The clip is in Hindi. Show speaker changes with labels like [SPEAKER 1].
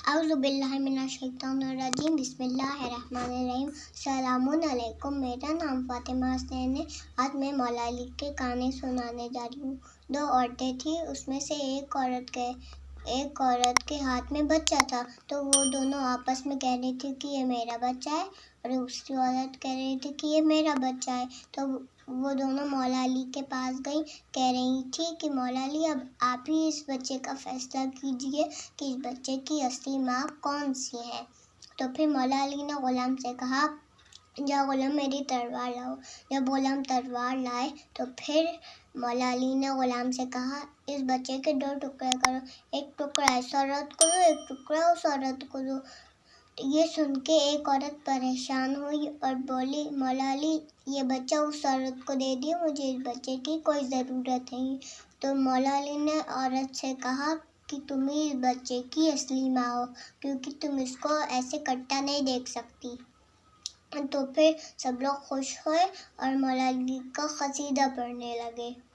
[SPEAKER 1] औज़ुबिल्लाहिमिनश्शैतानिर्रजीम बिस्मिल्लाहिर्रहमानिर्रहीम। सलामुन अलैकुम। मेरा नाम फ़ातिमा हसनैन है। आज मैं मौला अली के कहानी सुनाने जा रही हूँ। दो औरतें थीं, उसमें से एक औरत के हाथ में बच्चा था, तो वो दोनों आपस में कह रही थी कि ये मेरा बच्चा है, और दूसरी औरत कह रही थी कि ये मेरा बच्चा है। तो वो दोनों मौला अली के पास गई, कह रही थी कि मौला अली, अब आप ही इस बच्चे का फैसला कीजिए कि इस बच्चे की असली माँ कौन सी है। तो फिर मौला अली ने गुलाम से कहा, जा गुलाम मेरी तलवार लाओ। जब गुलाम तलवार लाए तो फिर मौला अली ने गुलाम से कहा, इस बच्चे के दो टुकड़े करो, एक टुकड़ा इस औरत को दो, एक टुकड़ा उस औरत को दो। ये सुन के एक औरत परेशान हुई और बोली, मौला अली, ये बच्चा उस औरत को दे दिए, मुझे इस बच्चे की कोई ज़रूरत नहीं। तो मौला अली ने औरत से कहा कि तुम ही इस बच्चे की असली माँ हो, क्योंकि तुम इसको ऐसे कट्टा नहीं देख सकती। तो फिर सब लोग खुश हुए और मौला अली का क़सीदा पढ़ने लगे।